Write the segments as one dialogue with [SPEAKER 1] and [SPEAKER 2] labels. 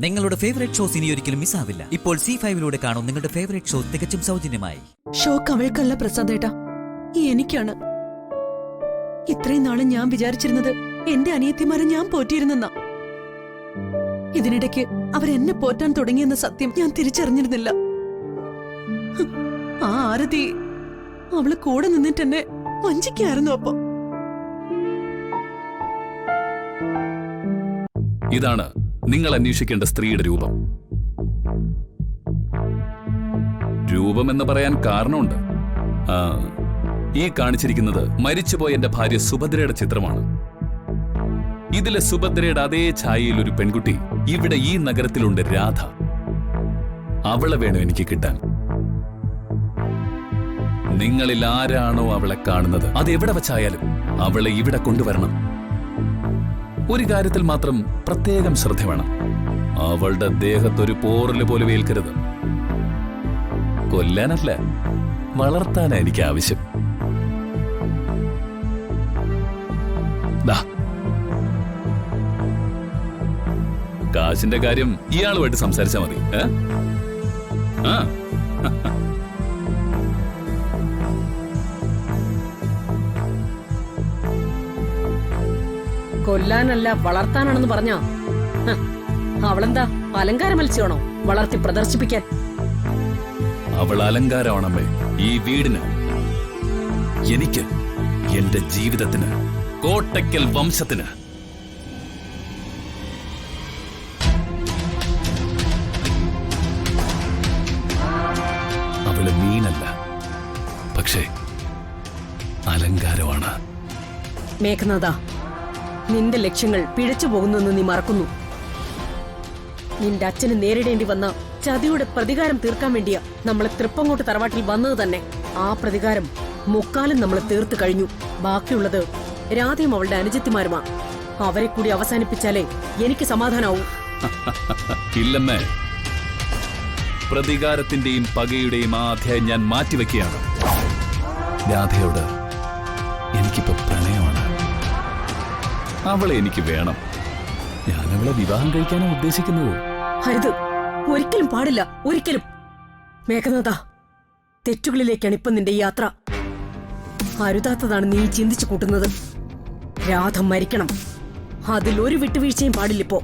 [SPEAKER 1] നിങ്ങളുടെ favourite shows ഇനി ഒരിക്കലും മിസ്സാവില്ല. ഇപ്പോൾ C5 കാണും നിങ്ങളുടെ ഫേവറേറ്റ് ഷോ തികച്ചും സൗജന്യമായി.
[SPEAKER 2] ഷോക്ക് അവൾക്കല്ല പ്രസാദേട്ടാ, എനിക്കാണ്. ഇത്രയും നാളും ഞാൻ വിചാരിച്ചിരുന്നത് എന്റെ അനിയത്തിമാരെ ഞാൻ പോറ്റിയിരുന്നെന്നാ. ഇതിനിടയ്ക്ക് അവരെന്നെ പോറ്റാൻ തുടങ്ങിയെന്ന സത്യം ഞാൻ തിരിച്ചറിഞ്ഞിരുന്നില്ല. ആ ആരതി അവള് കൂടെ നിന്നിട്ടെന്നെ വഞ്ചിക്കായിരുന്നു. അപ്പൊ
[SPEAKER 3] ഇതാണ് നിങ്ങൾ അന്വേഷിക്കേണ്ട സ്ത്രീയുടെ രൂപം. രൂപം എന്ന് പറയാൻ കാരണമുണ്ട്. ഈ കാണിച്ചിരിക്കുന്നത് മരിച്ചുപോയ എന്റെ ഭാര്യ സുഭദ്രയുടെ ചിത്രമാണ്. ഇതിലെ സുഭദ്രയുടെ അതേ ഛായയിൽ ഒരു പെൺകുട്ടി ഇവിടെ ഈ നഗരത്തിലുണ്ട്, രാധ. അവളെ വേണം എനിക്ക് കിട്ടാൻ. നിങ്ങളിൽ ആരാണോ അവളെ കാണുന്നത്, അത് എവിടെ വച്ചായാലും അവളെ ഇവിടെ കൊണ്ടുവരണം. ഒരു കാര്യത്തിൽ മാത്രം പ്രത്യേകം ശ്രദ്ധ വേണം. അവളുടെ ദേഹത്തൊരു പോറല് പോലും ഏൽക്കരുത്. കൊല്ലാനല്ല, വളർത്താനാ എനിക്ക് ആവശ്യം. കാശിന്റെ കാര്യം ഇയാളുമായിട്ട് സംസാരിച്ചാ മതി.
[SPEAKER 4] കൊല്ലാനല്ല വളർത്താനാണെന്ന് പറഞ്ഞാ അവളെന്താ അലങ്കാര മത്സ്യമാണോ വളർത്തി പ്രദർശിപ്പിക്കാൻ?
[SPEAKER 3] അവൾ അലങ്കാരമാണമ്മേ ഈ വീടിന്, എനിക്ക്, എന്റെ ജീവിതത്തിന്, കോട്ടയ്ക്കൽ വംശത്തിന്. അവള് മീനല്ല, പക്ഷേ അലങ്കാരമാണ്.
[SPEAKER 4] മേഘനാഥ, നിന്റെ ലക്ഷ്യങ്ങൾ പിഴച്ചു പോകുന്നെന്ന് നീ മറക്കുന്നു. നിന്റെ അച്ഛന് നേരിടേണ്ടി വന്ന ചതിയുടെ പ്രതികാരം തീർക്കാൻ വേണ്ടിയാ നമ്മളെ തൃപ്പങ്ങോട്ട് തറവാട്ടിൽ വന്നത് തന്നെ. ആ പ്രതികാരം മുക്കാലും നമ്മൾ തീർത്തു കഴിഞ്ഞു. ബാക്കിയുള്ളത് രാധയും അവളുടെ അനുജത്തിമാരുമാ. അവരെ കൂടി അവസാനിപ്പിച്ചാലേ എനിക്ക് സമാധാനാവൂ.
[SPEAKER 3] ഇല്ലമ്മേ, പ്രതികാരത്തിന്റെയും പകയുടെയും ആ അധ്യായം ഞാൻ മാറ്റിവെക്കുകയാണ്. രാധയോട് എനിക്കിപ്പോ പ്രണയമാണ്. അവളെ എനിക്ക് വേണം. ഞാൻ അവളെ വിവാഹം കഴിക്കാനാണ് ഉദ്ദേശിക്കുന്നത്.
[SPEAKER 4] ഹരിത്, ഒരിക്കലും പാടില്ല, ഒരിക്കലും. മേഘനാഥ, തെറ്റുകളിലേക്കാണ് ഇപ്പൊ നിന്റെ യാത്ര. അരുതാത്തതാണ് നീ ചിന്തിച്ചു കൂട്ടുന്നത്. രാധ മരിക്കണം, അതിലൊരു വിട്ടുവീഴ്ചയും പാടില്ലിപ്പോ.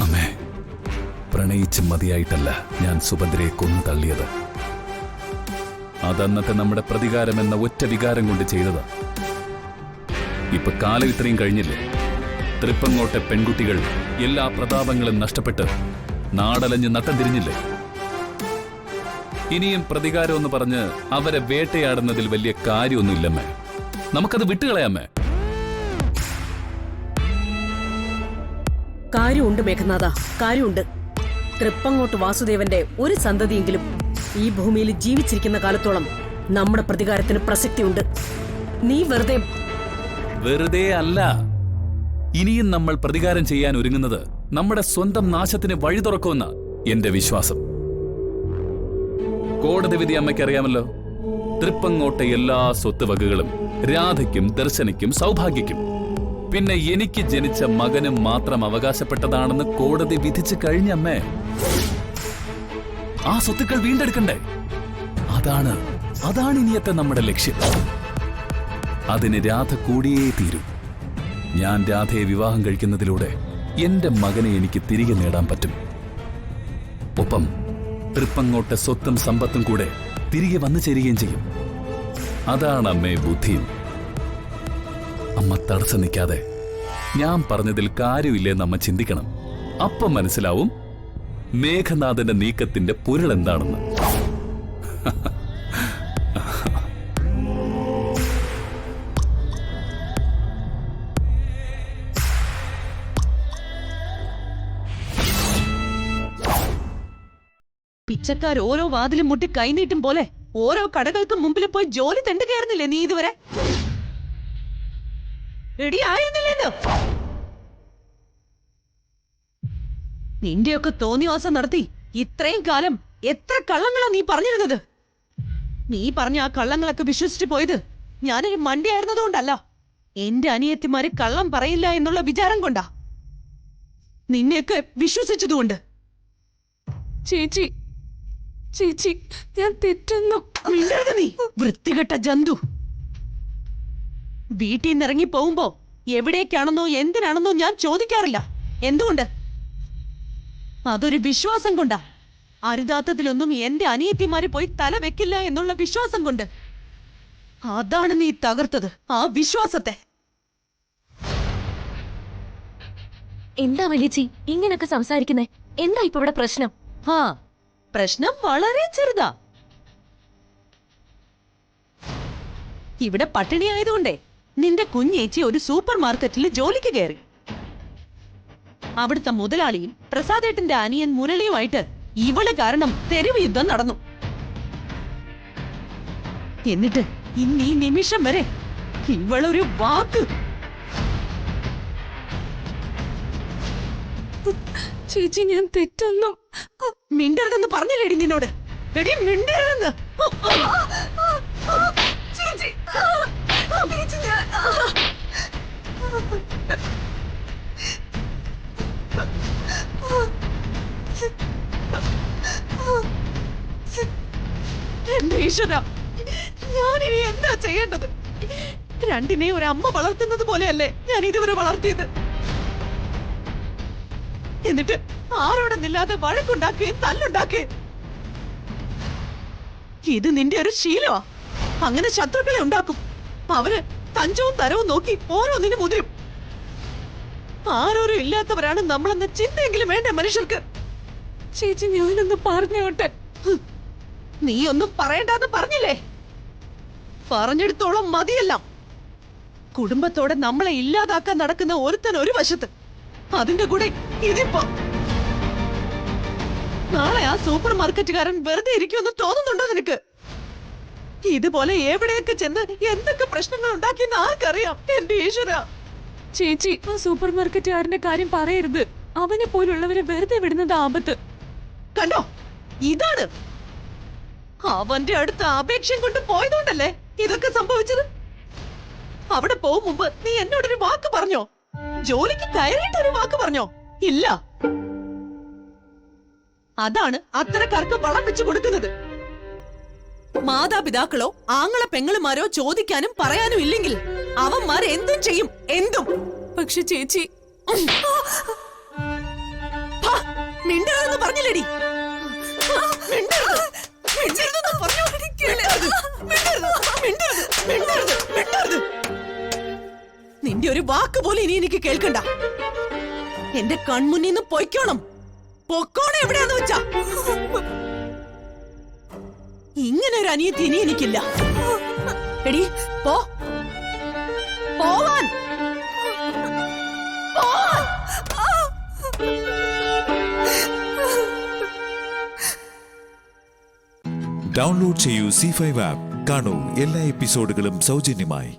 [SPEAKER 3] അമ്മേ, പ്രണയിച്ച് മതിയായിട്ടല്ല ഞാൻ സുഭദ്രയെ കൊന്നു തള്ളിയത്. അതന്നത്തെ നമ്മുടെ പ്രതികാരം എന്ന ഒറ്റ വികാരം കൊണ്ട് ചെയ്തതാ. ഇപ്പൊ കാലം ഇത്രയും കഴിഞ്ഞില്ലേ? തൃപ്പങ്ങോട്ടെ പെൺകുട്ടികൾ എല്ലാ പ്രതാപങ്ങളും നഷ്ടപ്പെട്ട് നാടലഞ്ഞ് നട്ടം തിരിഞ്ഞില്ലേ? ഇനിയും പ്രതികാരം എന്ന് പറഞ്ഞ് അവരെ വേട്ടയാടുന്നതിൽ വലിയ കാര്യമൊന്നുമില്ലമ്മേ. നമുക്കത് വിട്ടുകളയാമേ.
[SPEAKER 4] കാര്യമുണ്ട് മേഘനാഥ, കാര്യമുണ്ട്. തൃപ്പങ്ങോട്ട് വാസുദേവന്റെ ഒരു സന്തതിയെങ്കിലും ഈ ഭൂമിയിൽ ജീവിച്ചിരിക്കുന്ന കാലത്തോളം നമ്മുടെ പ്രതികാരത്തിന് പ്രസക്തിയുണ്ട്. നീ
[SPEAKER 3] വെറുതെ അല്ല. ഇനിയും നമ്മൾ പ്രതികാരം ചെയ്യാൻ ഒരുങ്ങുന്നത് നമ്മുടെ സ്വന്തം നാശത്തിന് വഴി തുറക്കുമെന്ന എന്റെ വിശ്വാസം. കോടതി വിധി അമ്മയ്ക്കറിയാമല്ലോ. തൃപ്പങ്ങോട്ടെ എല്ലാ സ്വത്ത് വകകളും രാധയ്ക്കും ദർശനയ്ക്കും സൗഭാഗ്യയ്ക്കും, പിന്നെ എനിക്ക് ജനിച്ച മകനും മാത്രം അവകാശപ്പെട്ടതാണെന്ന് കോടതി വിധിച്ചു കഴിഞ്ഞമ്മേ. ആ സ്വത്തുക്കൾ വീണ്ടെടുക്കണ്ടേ? അതാണ് ഇനിയത്തെ നമ്മുടെ ലക്ഷ്യം. അതിന് രാധ കൂടിയേ തീരൂ. ഞാൻ രാധയെ വിവാഹം കഴിക്കുന്നതിലൂടെ എന്റെ മകനെ എനിക്ക് തിരികെ നേടാൻ പറ്റും. ഒപ്പം തൃപ്പങ്ങോട്ടെ സ്വത്തും സമ്പത്തും കൂടെ തിരികെ വന്നു ചേരുകയും ചെയ്യും. അതാണ് അമ്മേ ബുദ്ധിയും. അമ്മ തടസ്സം നിൽക്കാതെ ഞാൻ പറഞ്ഞതിൽ കാര്യമില്ലെന്ന് അമ്മ ചിന്തിക്കണം. അപ്പം മനസ്സിലാവും മേഘനാഥന്റെ നീക്കത്തിന്റെ പൊരുൾ എന്താണെന്ന്.
[SPEAKER 2] പിച്ചക്കാർ ഓരോ വാതിലും മുട്ടി കൈനീട്ടും പോലെ ഓരോ കടകൾക്ക് മുമ്പിൽ പോയി ജോലി തെണ്ടു കയറുന്നില്ലേ നീ ഇതുവരെ? റെഡി ആയിരുന്നില്ലല്ലോ. നിന്റെയൊക്കെ തോന്നിവാസം നടത്തി ഇത്രയും കാലം എത്ര കള്ളങ്ങളാ നീ പറഞ്ഞിരുന്നത്? നീ പറഞ്ഞ ആ കള്ളങ്ങളൊക്കെ വിശ്വസിച്ചു പോയത് ഞാനൊരു മണ്ടിയായിരുന്നതുകൊണ്ടല്ല. എന്റെ അനിയത്തിമാര് കള്ളം പറയില്ല എന്നുള്ള വിചാരം കൊണ്ടാ, നിന്നെയൊക്കെ വിശ്വസിച്ചതുകൊണ്ട്.
[SPEAKER 5] ചേച്ചി ചേച്ചി ഞാൻ തെറ്റൊന്നു.
[SPEAKER 2] മിണ്ടരുത് നീ, വൃത്തികെട്ട ജന്തു. വീട്ടിൽ നിന്ന് ഇറങ്ങി പോകുമ്പോ എവിടേക്കാണെന്നോ എന്തിനാണെന്നോ ഞാൻ ചോദിക്കാറില്ല. എന്തുകൊണ്ട്? അതൊരു വിശ്വാസം കൊണ്ടാ. അരുതാത്തതിലൊന്നും എന്റെ അനിയത്തിമാര് പോയി തല വെക്കില്ല എന്നുള്ള വിശ്വാസം കൊണ്ട്. അതാണ് നീ തകർത്തത്, ആ വിശ്വാസത്തെ.
[SPEAKER 5] എന്താ വലിയച്ചി ഇങ്ങനൊക്കെ സംസാരിക്കുന്നേ? എന്താ ഇപ്പൊ ഇവിടെ പ്രശ്നം?
[SPEAKER 2] ആ പ്രശ്നം വളരെ ചെറുതാ. ഇവിടെ പട്ടിണി ആയതുകൊണ്ടേ നിന്റെ കുഞ്ഞേച്ചി ഒരു സൂപ്പർ മാർക്കറ്റിൽ ജോലിക്ക് കയറി. അവിടുത്തെ മുതലാളിയും പ്രസാദേട്ടന്റെ അനിയൻ മുരളിയുമായിട്ട് ഇവള് കാരണം തെരുവ് യുദ്ധം നടന്നു. എന്നിട്ട് ഇന്ന് ഈ നിമിഷം വരെ ഇവളൊരു വാക്ക്.
[SPEAKER 5] ചേച്ചി ഞാൻ തെറ്റൊന്നും.
[SPEAKER 2] മിണ്ടരുതെന്ന് പറഞ്ഞില്ലേടി നിന്നോട്? എടി മിണ്ടരുതെന്ന്. എന്റെ ഈശ്വര, ഞാനിനി എന്താ ചെയ്യേണ്ടത്? രണ്ടിനെ ഒരു അമ്മ വളർത്തുന്നത് പോലെയല്ലേ ഞാൻ ഇതുവരെ വളർത്തിയത്. എന്നിട്ട് ആരോടൊന്നില്ലാതെ വഴക്കുണ്ടാക്കുകയും തല്ലുണ്ടാക്കുകയും. ഇത് നിന്റെ ഒരു ശീലമാ. അങ്ങനെ ശത്രുക്കളെ ഉണ്ടാക്കും. അവര് തഞ്ചവും തരവും നോക്കി ഓരോന്നിനും മുതിരും. ആരോരും ഇല്ലാത്തവരാണ് നമ്മളെന്ന ചിന്തയെങ്കിലും വേണ്ട മനുഷ്യർക്ക്.
[SPEAKER 5] ചേച്ചി ഞാനൊന്ന് പറഞ്ഞോട്ടെ.
[SPEAKER 2] നീ ഒന്നും പറയണ്ടെന്ന് പറഞ്ഞില്ലേ? പറഞ്ഞെടുത്തോളം മതിയെല്ലാം. കുടുംബത്തോടെ നമ്മളെ ഇല്ലാതാക്കാൻ നടക്കുന്ന ഒരുത്തൻ ഒരു വശത്ത്, അതിന്റെ കൂടെ ഇതിപ്പോ. നാളെ ആ സൂപ്പർ മാർക്കറ്റുകാരൻ വെറുതെ ഇരിക്കുമെന്ന് തോന്നുന്നുണ്ടോ നിനക്ക്? ഇതുപോലെ എവിടെയൊക്കെ ചെന്ന് എന്തൊക്കെ പ്രശ്നങ്ങൾ ഉണ്ടാക്കിയെന്ന് ആർക്കറിയാം? എന്റെ ഈശ്വര.
[SPEAKER 5] ചേച്ചി ആ സൂപ്പർ മാർക്കറ്റുകാരന്റെ കാര്യം പറയരുത്. അവനെ പോലുള്ളവരെ വെറുതെ വിടുന്നത് ആപത്ത്.
[SPEAKER 2] കണ്ടോ, ഇതാണ് അവന്റെ അടുത്ത അപേക്ഷയും കൊണ്ട് പോയതുകൊണ്ടല്ലേ ഇതൊക്കെ സംഭവിച്ചത്. അവിടെ പോകും മുമ്പ് നീ എന്നോടൊരു വാക്ക് പറഞ്ഞോ? ജോലിക്ക് കയറിയിട്ടൊരു വാക്ക് പറഞ്ഞോ? ഇല്ല. അതാണ് അത്തരക്കാർക്ക് വളം വെച്ചു കൊടുക്കുന്നത്. മാതാപിതാക്കളോ ആങ്ങളെ പെങ്ങളുമാരോ ചോദിക്കാനും പറയാനും ഇല്ലെങ്കിൽ അവന്മാർ എന്തും ചെയ്യും, എന്തും.
[SPEAKER 5] പക്ഷെ ചേച്ചി
[SPEAKER 2] മിണ്ടരുതെന്ന് പറഞ്ഞില്ലേടി? നിന്റെ ഒരു വാക്ക് പോലും ഇനി എനിക്ക് കേൾക്കണ്ട. എന്റെ കൺമുന്നിൽ നിന്ന് പൊയ്ക്കോണം. പൊക്കോണം എവിടെയാന്ന് വെച്ചാ. ഇങ്ങനെ ഒരു അനിയത്തി ഇനി എനിക്കില്ല. എടി പോ, പോവാൻ.
[SPEAKER 6] ഡൗൺലോഡ് ചെയ്യൂ C5 ആപ്പ്. കാണൂ എല്ലാ എപ്പിസോഡുകളും സൗജന്യമായി.